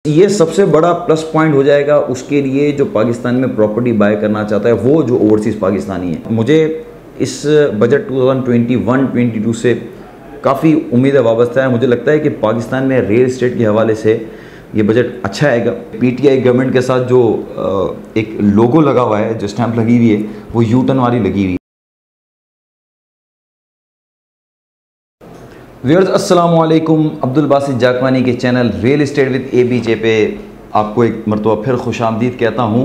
ये सबसे बड़ा प्लस पॉइंट हो जाएगा उसके लिए जो पाकिस्तान में प्रॉपर्टी बाय करना चाहता है, वो जो ओवरसीज़ पाकिस्तानी है। मुझे इस बजट 2021-22 से काफ़ी उम्मीदें वाबस्ता है। मुझे लगता है कि पाकिस्तान में रियल एस्टेट के हवाले से ये बजट अच्छा आएगा। पीटीआई गवर्नमेंट के साथ जो एक लोगो लगा हुआ है, जो स्टैंप लगी हुई है, वो यू टर्न वाली लगी हुई है। व्यूअर्स अस्सलाम वालेकुम, अब्दुल बासित जाकवानी के channel real estate with ABJ पे आपको एक मरतबा फिर खुशामदीद कहता हूँ।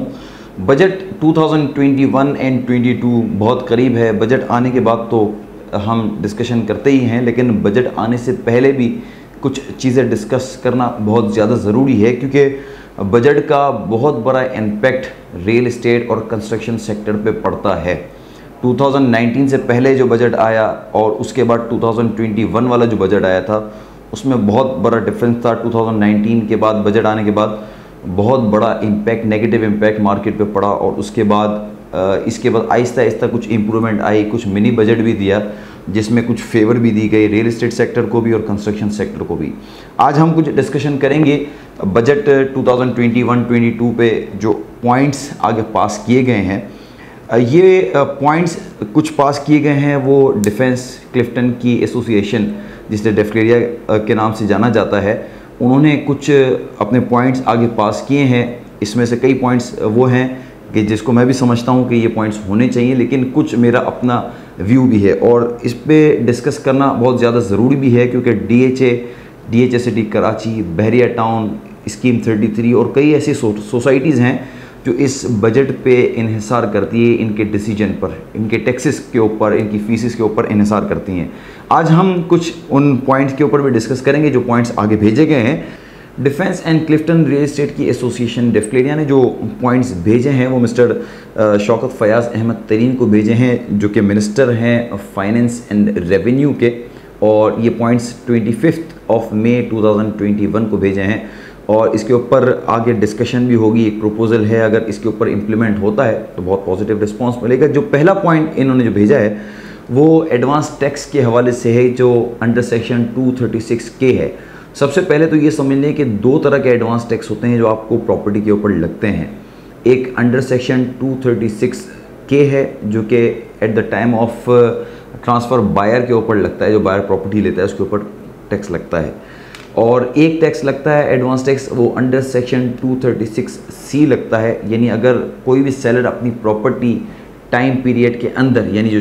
बजट 2021 एंड 22 बहुत करीब है। बजट आने के बाद तो हम डिस्कशन करते ही हैं, लेकिन बजट आने से पहले भी कुछ चीज़ें डिस्कस करना बहुत ज़्यादा ज़रूरी है, क्योंकि बजट का बहुत बड़ा इम्पेक्ट रियल एस्टेट और कंस्ट्रक्शन सेक्टर पे पड़ता है। 2019 से पहले जो बजट आया और उसके बाद 2021 वाला जो बजट आया था, उसमें बहुत बड़ा डिफरेंस था। 2019 के बाद बजट आने के बाद बहुत बड़ा इम्पैक्ट, नेगेटिव इम्पैक्ट मार्केट पे पड़ा, और उसके बाद इसके बाद आहिस्ता आहिस्ता कुछ इम्प्रूवमेंट आई। कुछ मिनी बजट भी दिया जिसमें कुछ फेवर भी दी गई रियल एस्टेट सेक्टर को भी और कंस्ट्रक्शन सेक्टर को भी। आज हम कुछ डिस्कशन करेंगे बजट 2021-22 पे जो पॉइंट्स आगे पास किए गए हैं। ये पॉइंट्स कुछ पास किए गए हैं वो डिफेंस क्लिफ्टन की एसोसिएशन, जिसे डेफ्लेरिया के नाम से जाना जाता है, उन्होंने कुछ अपने पॉइंट्स आगे पास किए हैं। इसमें से कई पॉइंट्स वो हैं कि जिसको मैं भी समझता हूँ कि ये पॉइंट्स होने चाहिए, लेकिन कुछ मेरा अपना व्यू भी है और इस पर डिस्कस करना बहुत ज़्यादा ज़रूरी भी है, क्योंकि DHA सिटी कराची, बहरिया टाउन, स्कीम 33 और कई ऐसी सोसाइटीज़ हैं जो इस बजट पे इन्हिसार करती है, इनके डिसीजन पर, इनके टैक्सेस के ऊपर, इनकी फीसिस के ऊपर इन्हिसार करती हैं। आज हम कुछ उन पॉइंट्स के ऊपर भी डिस्कस करेंगे जो पॉइंट्स आगे भेजे गए हैं। Defence and Clifton real estate की एसोसिएशन डेफ्लेरिया ने जो पॉइंट्स भेजे हैं वो मिस्टर शौकत फयाज़ अहमद तरीन को भेजे हैं, जो कि मिनिस्टर हैं फाइनेंस एंड रेवेन्यू के, और ये पॉइंट्स 25 मई 2021 को भेजे हैं। और इसके ऊपर आगे डिस्कशन भी होगी। एक प्रपोज़ल है, अगर इसके ऊपर इम्प्लीमेंट होता है तो बहुत पॉजिटिव रिस्पांस मिलेगा। जो पहला पॉइंट इन्होंने जो भेजा है वो एडवांस टैक्स के हवाले से है, जो अंडर सेक्शन 236K है। सबसे पहले तो ये समझ लें कि दो तरह के एडवांस टैक्स होते हैं जो आपको प्रॉपर्टी के ऊपर लगते हैं। एक अंडर सेक्शन 236K है, जो कि at the time of transfer buyer के ऊपर लगता है, जो बायर प्रॉपर्टी लेता है उसके ऊपर टैक्स लगता है। और एक टैक्स लगता है एडवांस टैक्स, वो अंडर सेक्शन 236C लगता है। यानी अगर कोई भी सेलर अपनी प्रॉपर्टी टाइम पीरियड के अंदर, यानी जो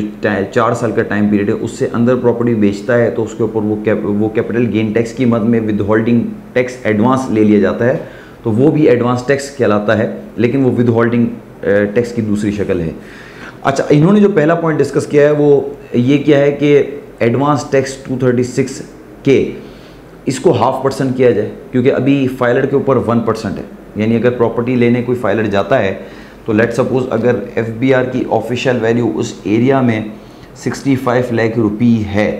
4 साल का टाइम पीरियड है उससे अंदर प्रॉपर्टी बेचता है, तो उसके ऊपर वो कैपिटल गेन टैक्स की मद में विद होल्डिंग टैक्स एडवांस ले लिया जाता है, तो वो भी एडवांस टैक्स कहलाता है, लेकिन वो विद होल्डिंग टैक्स की दूसरी शक्ल है। अच्छा, इन्होंने जो पहला पॉइंट डिस्कस किया है वो ये किया है कि एडवांस टैक्स 236K इसको 0.5% किया जाए, क्योंकि अभी फाइलर के ऊपर 1% है। यानी अगर प्रॉपर्टी लेने कोई फाइलर जाता है तो लेट सपोज़ अगर FBR की ऑफिशियल वैल्यू उस एरिया में 65 लाख रुपी है,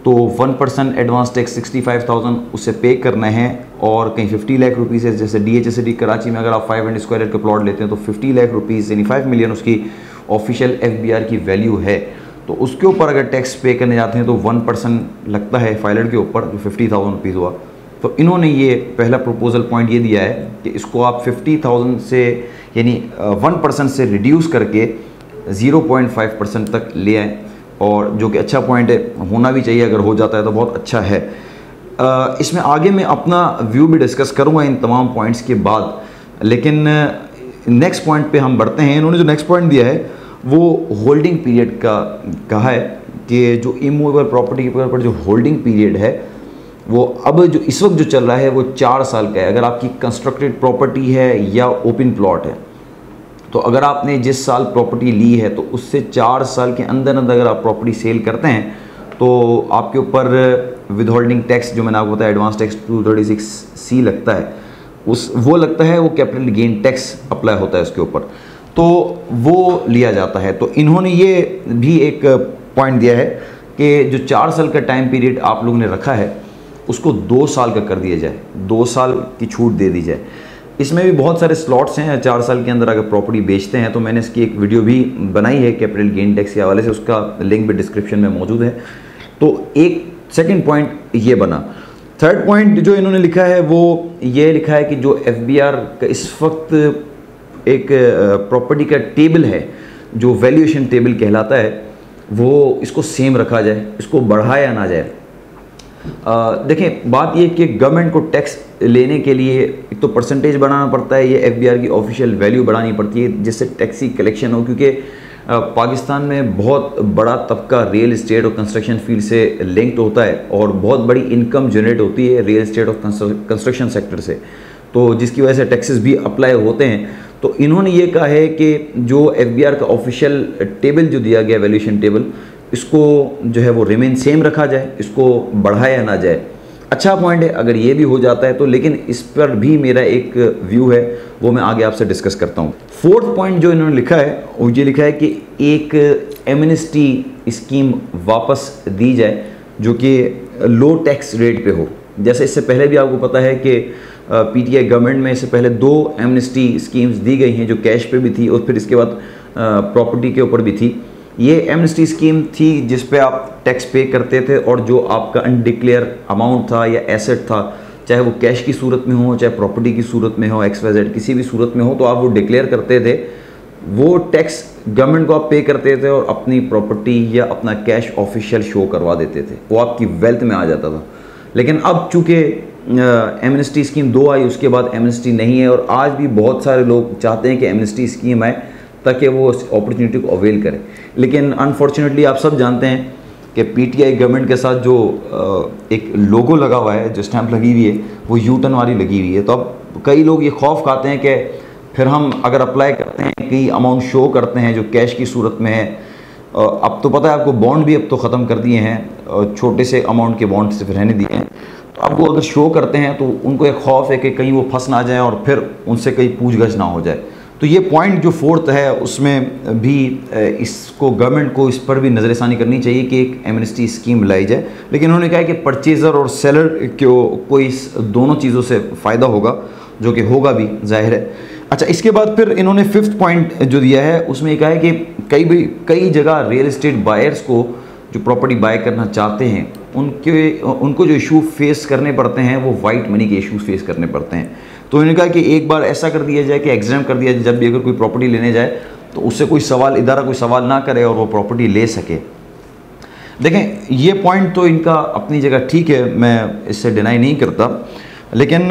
तो 1% एडवांस टैक्स 65,000 उसे पे करना है। और कहीं 50 लाख रुपीज़ है, जैसे DHA सिटी कराची में अगर आप 500 स्क्वायर यार्ड का प्लॉट लेते हैं तो 50 लाख रुपीज़ यानी 5 मिलियन उसकी ऑफिशियल FBR की वैल्यू है, तो उसके ऊपर अगर टैक्स पे करने जाते हैं तो 1% लगता है फाइलर के ऊपर, जो 50,000 रुपीज़ हुआ। तो इन्होंने ये पहला प्रपोजल पॉइंट ये दिया है कि इसको आप 50,000 से यानी 1% से रिड्यूस करके 0.5% तक ले आएँ, और जो कि अच्छा पॉइंट है, होना भी चाहिए। अगर हो जाता है तो बहुत अच्छा है। इसमें आगे मैं अपना व्यू भी डिस्कस करूँगा इन तमाम पॉइंट्स के बाद, लेकिन नेक्स्ट पॉइंट पे हम बढ़ते हैं। इन्होंने जो नेक्स्ट पॉइंट दिया है वो होल्डिंग पीरियड का कहा है कि जो इमूवेबल प्रॉपर्टी के ऊपर जो होल्डिंग पीरियड है वो अब जो इस वक्त जो चल रहा है वो 4 साल का है। अगर आपकी कंस्ट्रक्टेड प्रॉपर्टी है या ओपन प्लॉट है, तो अगर आपने जिस साल प्रॉपर्टी ली है तो उससे 4 साल के अंदर अंदर अगर आप प्रॉपर्टी सेल करते हैं तो आपके ऊपर विद होल्डिंग टैक्स, जो मैंने आपको बताया एडवांस टैक्स 236C लगता है, वो लगता है, वो कैपिटल गेन टैक्स अप्लाई होता है उसके ऊपर, तो वो लिया जाता है। तो इन्होंने ये भी एक पॉइंट दिया है कि जो 4 साल का टाइम पीरियड आप लोगों ने रखा है उसको 2 साल का कर दिया जाए, 2 साल की छूट दे दी जाए। इसमें भी बहुत सारे स्लॉट्स हैं। 4 साल के अंदर अगर प्रॉपर्टी बेचते हैं तो मैंने इसकी एक वीडियो भी बनाई है कैपिटल गेन टैक्स के हवाले से, उसका लिंक भी डिस्क्रिप्शन में मौजूद है। तो एक सेकंड पॉइंट ये बना थर्ड पॉइंट जो इन्होंने लिखा है वो ये लिखा है कि जो FBR का इस वक्त एक प्रॉपर्टी का टेबल है, जो वैल्यूएशन टेबल कहलाता है, वो इसको सेम रखा जाए, इसको बढ़ाया ना जाए। देखें, बात ये कि गवर्नमेंट को टैक्स लेने के लिए एक तो परसेंटेज बढ़ाना पड़ता है, ये FBR की ऑफिशियल वैल्यू बढ़ानी पड़ती है जिससे टैक्स की कलेक्शन हो, क्योंकि पाकिस्तान में बहुत बड़ा तबका रियल इस्टेट और कंस्ट्रक्शन फील्ड से लिंक्ड होता है और बहुत बड़ी इनकम जनरेट होती है रियल इस्टेट और कंस्ट्रक्शन सेक्टर से, तो जिसकी वजह से टैक्सेस भी अप्लाई होते हैं। तो इन्होंने ये कहा है कि जो FBR का ऑफिशियल टेबल जो दिया गया वैल्यूएशन टेबल, इसको जो है वो रिमेन सेम रखा जाए, इसको बढ़ाया ना जाए। अच्छा पॉइंट है अगर ये भी हो जाता है तो, लेकिन इस पर भी मेरा एक व्यू है, वो मैं आगे आपसे डिस्कस करता हूँ। फोर्थ पॉइंट जो इन्होंने लिखा है वो ये लिखा है कि एक एमनेस्टी स्कीम वापस दी जाए जो कि लो टैक्स रेट पे हो। जैसे इससे पहले भी आपको पता है कि PTI गवर्नमेंट में इससे पहले 2 एमनेस्टी स्कीम्स दी गई हैं, जो कैश पे भी थी और फिर इसके बाद प्रॉपर्टी के ऊपर भी थी। ये एमनेस्टी स्कीम थी जिस पे आप टैक्स पे करते थे और जो आपका अनडिक्लेयर अमाउंट था या एसेट था, चाहे वो कैश की सूरत में हो, चाहे प्रॉपर्टी की सूरत में हो, XYZ किसी भी सूरत में हो, तो आप वो डिक्लेयर करते थे, वो टैक्स गवर्नमेंट को आप पे करते थे और अपनी प्रॉपर्टी या अपना कैश ऑफिशियल शो करवा देते थे, वो आपकी वेल्थ में आ जाता था। लेकिन अब चूँकि एमनेस्टी स्कीम 2 आई, उसके बाद एमनेस्टी नहीं है और आज भी बहुत सारे लोग चाहते हैं कि एमनेस्टी स्कीम आए ताकि वो उस अपॉर्चुनिटी को अवेल करें। लेकिन अनफॉर्चुनेटली आप सब जानते हैं कि PTI गवर्नमेंट के साथ जो एक लोगो लगा हुआ है, जो स्टैंप लगी हुई है, वो U-टर्न वाली लगी हुई है। तो अब कई लोग ये खौफ खाते हैं कि फिर हम अगर अप्लाई करते हैं, कई अमाउंट शो करते हैं जो कैश की सूरत में है, अब तो पता है आपको बॉन्ड भी अब तो ख़त्म कर दिए हैं, छोटे से अमाउंट के बॉन्ड सिर्फ रहने दिए हैं, तो आपको अगर शो करते हैं तो उनको एक खौफ है कि कहीं वो फंस ना जाए और फिर उनसे कहीं पूछगछ ना हो जाए। तो ये पॉइंट जो फोर्थ है उसमें भी इसको गवर्नमेंट को इस पर भी नज़रसानी करनी चाहिए कि एक एमनेस्टी स्कीम लाई जाए। लेकिन उन्होंने कहा कि परचेज़र और सेलर को इस दोनों चीज़ों से फ़ायदा होगा, जो कि होगा भी, जाहिर है। अच्छा, इसके बाद फिर इन्होंने 5th पॉइंट जो दिया है उसमें कहा है कि कई जगह रियल इस्टेट बायर्स को जो प्रॉपर्टी बाय करना चाहते हैं उनको जो इशू फेस करने पड़ते हैं वो वाइट मनी के इशूज़ फेस करने पड़ते हैं। तो उन्होंने कहा कि एक बार ऐसा कर दिया जाए कि एग्जाम कर दिया जाए, जब भी अगर कोई प्रॉपर्टी लेने जाए तो उससे कोई सवाल ना करे और वो प्रॉपर्टी ले सके। देखें, ये पॉइंट तो इनका अपनी जगह ठीक है, मैं इससे डिनाई नहीं करता, लेकिन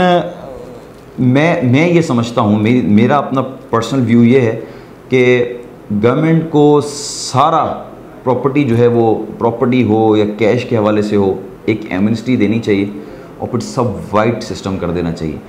मैं ये समझता हूँ, मेरा अपना पर्सनल व्यू ये है कि गवर्नमेंट को सारा प्रॉपर्टी जो है वो प्रॉपर्टी हो या कैश के हवाले से हो, एक एमनेस्टी देनी चाहिए और फिर सब वाइट सिस्टम कर देना चाहिए।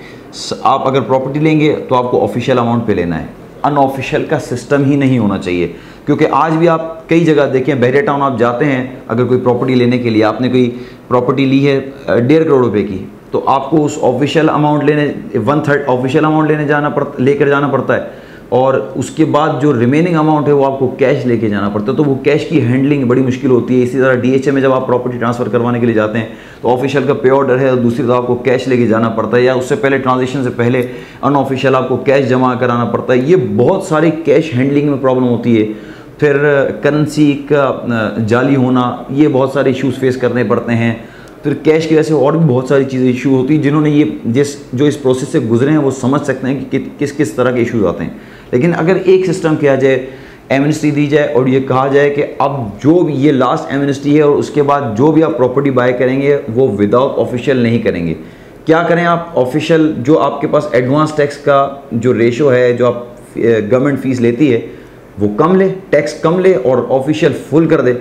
आप अगर प्रॉपर्टी लेंगे तो आपको ऑफिशियल अमाउंट पे लेना है, अनऑफिशियल का सिस्टम ही नहीं होना चाहिए। क्योंकि आज भी आप कई जगह देखें, बहरिया टाउन आप जाते हैं, अगर कोई प्रॉपर्टी लेने के लिए आपने कोई प्रॉपर्टी ली है 1.5 करोड़ रुपए की, तो आपको उस ऑफिशियल अमाउंट लेने 1/3 ऑफिशियल अमाउंट लेकर जाना पड़ता है और उसके बाद जो रिमेनिंग अमाउंट है वो आपको कैश लेके जाना पड़ता है। तो वो कैश की हैंडलिंग बड़ी मुश्किल होती है। इसी तरह DHA में जब आप प्रॉपर्टी ट्रांसफ़र करवाने के लिए जाते हैं तो ऑफिशियल का पे ऑर्डर है और दूसरी तरफ आपको कैश लेके जाना पड़ता है, या उससे पहले ट्रांजेक्शन से पहले अनऑफिशियल आपको कैश जमा कराना पड़ता है। ये बहुत सारी कैश हैंडलिंग में प्रॉब्लम होती है। फिर करेंसी का जाली होना, ये बहुत सारे इशूज़ फेस करने पड़ते हैं। फिर कैश की वजह से और भी बहुत सारी चीज़ें इशू होती हैं। जिन्होंने जो इस प्रोसेस से गुजरे हैं वो समझ सकते हैं कि किस किस तरह के इशूज़ आते हैं। लेकिन अगर एक सिस्टम किया जाए, एमनेस्टी दी जाए और ये कहा जाए कि अब जो भी ये लास्ट एमनेस्टी है और उसके बाद जो भी आप प्रॉपर्टी बाय करेंगे वो विदाउट ऑफिशियल नहीं करेंगे। क्या करें आप? ऑफिशियल जो आपके पास एडवांस टैक्स का जो रेशो है, जो आप गवर्नमेंट फ़ीस लेती है, वो कम ले, टैक्स कम ले और ऑफिशियल फुल कर दे।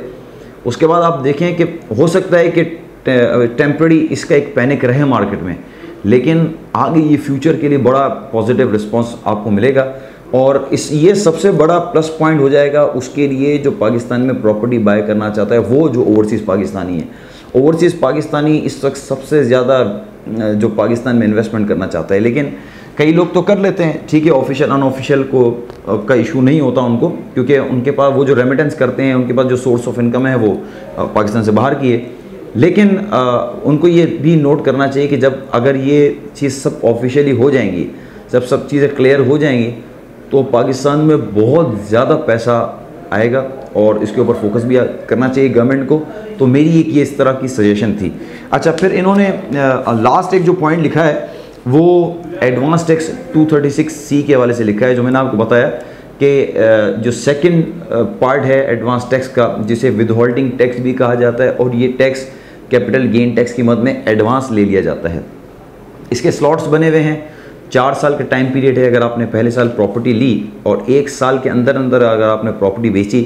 उसके बाद आप देखें कि हो सकता है कि टेम्पररी इसका एक पैनिक रहे मार्केट में, लेकिन आगे ये फ्यूचर के लिए बड़ा पॉजिटिव रिस्पांस आपको मिलेगा और ये सबसे बड़ा प्लस पॉइंट हो जाएगा उसके लिए जो पाकिस्तान में प्रॉपर्टी बाय करना चाहता है, वो जो ओवरसीज़ पाकिस्तानी है। ओवरसीज़ पाकिस्तानी इस वक्त सबसे ज़्यादा जो पाकिस्तान में इन्वेस्टमेंट करना चाहता है। लेकिन कई लोग तो कर लेते हैं, ठीक है, ऑफिशियल अनऑफिशियल का इशू नहीं होता उनको, क्योंकि उनके पास वो जो रेमिटेंस करते हैं, उनके पास जो सोर्स ऑफ इनकम है वो पाकिस्तान से बाहर की है। लेकिन उनको ये भी नोट करना चाहिए कि जब अगर ये चीज़ सब ऑफिशियली हो जाएंगी, जब सब चीज़ें क्लियर हो जाएंगी, तो पाकिस्तान में बहुत ज़्यादा पैसा आएगा और इसके ऊपर फोकस भी करना चाहिए गवर्नमेंट को। तो मेरी एक ये इस तरह की सजेशन थी। अच्छा, फिर इन्होंने लास्ट एक जो पॉइंट लिखा है वो एडवांस टैक्स 236C के हवाले से लिखा है, जो मैंने आपको बताया कि जो सेकंड पार्ट है एडवांस टैक्स का, जिसे विदहोल्डिंग टैक्स भी कहा जाता है, और ये टैक्स कैपिटल गेन टैक्स की मद में एडवांस ले लिया जाता है। इसके स्लॉट्स बने हुए हैं, 4 साल का टाइम पीरियड है। अगर आपने पहले साल प्रॉपर्टी ली और 1 साल के अंदर अंदर अगर आपने प्रॉपर्टी बेची,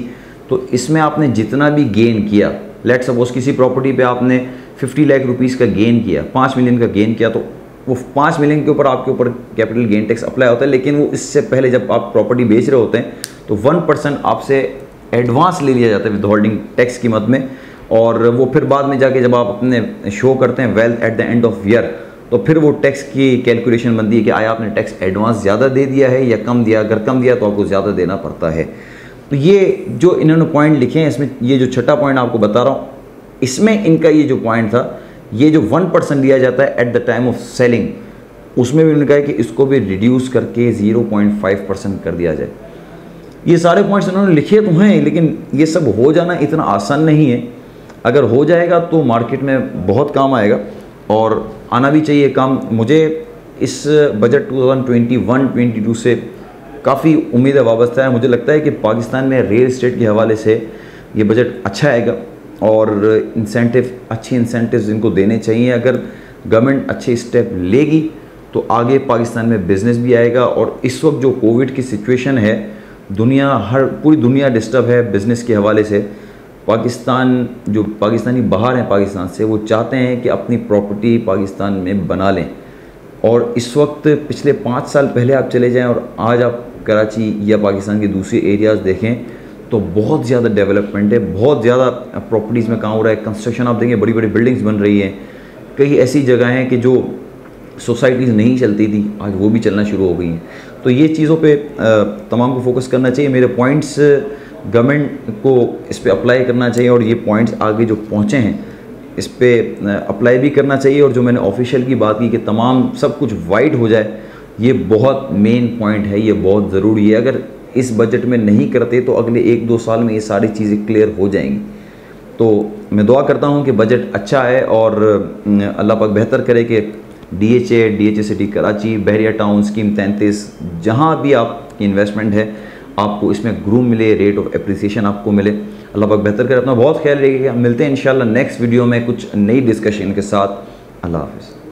तो इसमें आपने जितना भी गेन किया, लेट सपोज किसी प्रॉपर्टी पे आपने 50 लाख रुपीज़ का गेन किया, 5 मिलियन का गेन किया, तो वो 5 मिलियन के ऊपर आपके ऊपर कैपिटल गेन टैक्स अप्लाई होता है। लेकिन वो इससे पहले जब आप प्रॉपर्टी बेच रहे होते हैं तो 1% आपसे एडवांस ले लिया जाता है विदहोल्डिंग टैक्स की मद में, और वो फिर बाद में जाके जब आप अपने शो करते हैं wealth at the end of year, तो फिर वो टैक्स की कैलकुलेशन बनती है कि आया आपने टैक्स एडवांस ज़्यादा दे दिया है या कम दिया। अगर कम दिया तो आपको ज़्यादा देना पड़ता है। तो ये जो इन्होंने पॉइंट लिखे हैं, इसमें ये जो छठा पॉइंट आपको बता रहा हूँ, इसमें इनका ये जो पॉइंट था, ये जो 1% दिया जाता है eight the time of selling, उसमें भी उन्होंने कहा कि इसको भी रिड्यूस करके 0.5% कर दिया जाए। ये सारे पॉइंट्स उन्होंने लिखे तो हैं, लेकिन ये सब हो जाना इतना आसान नहीं है। अगर हो जाएगा तो मार्केट में बहुत काम आएगा और आना भी चाहिए काम। मुझे इस बजट 2021-22 से काफ़ी उम्मीद वाबस्ता है। मुझे लगता है कि पाकिस्तान में रियल एस्टेट के हवाले से ये बजट अच्छा आएगा और अच्छी इंसेंटिव्स इनको देने चाहिए। अगर गवर्नमेंट अच्छे स्टेप लेगी तो आगे पाकिस्तान में बिज़नेस भी आएगा। और इस वक्त जो कोविड की सिचुएशन है, पूरी दुनिया डिस्टर्ब है बिज़नेस के हवाले से। जो पाकिस्तानी बाहर हैं पाकिस्तान से, वो चाहते हैं कि अपनी प्रॉपर्टी पाकिस्तान में बना लें। और इस वक्त पिछले 5 साल पहले आप चले जाएं और आज आप कराची या पाकिस्तान के दूसरे एरियाज़ देखें तो बहुत ज़्यादा डेवलपमेंट है, बहुत ज़्यादा प्रॉपर्टीज़ में काम हो रहा है। कंस्ट्रक्शन आप देखें, बड़ी बड़ी बिल्डिंग्स बन रही हैं। कई ऐसी जगह हैं कि जो सोसाइटीज़ नहीं चलती थी, आज वो भी चलना शुरू हो गई हैं। तो ये चीज़ों पे तमाम को फोकस करना चाहिए। मेरे पॉइंट्स गवर्नमेंट को इस पे अप्लाई करना चाहिए और ये पॉइंट्स आगे जो पहुँचे हैं इस पे अप्लाई भी करना चाहिए। और जो मैंने ऑफिशियल की बात की कि तमाम सब कुछ वाइट हो जाए, ये बहुत मेन पॉइंट है, ये बहुत ज़रूरी है। अगर इस बजट में नहीं करते तो अगले 1-2 साल में ये सारी चीज़ें क्लियर हो जाएंगी। तो मैं दुआ करता हूँ कि बजट अच्छा है और अल्लाह पाक बेहतर करे कि DHA सिटी कराची, बहरिया टाउन, स्कीम 33, जहाँ भी आपकी इन्वेस्टमेंट है आपको इसमें ग्रो मिले, रेट ऑफ एप्रिसिएशन आपको मिले। अल्लाह पाक बेहतर करे। अपना बहुत ख्याल रखिएगा। मिलते हैं इंशाल्लाह नेक्स्ट वीडियो में कुछ नई डिस्कशन के साथ। अल्लाह हाफ़िज़।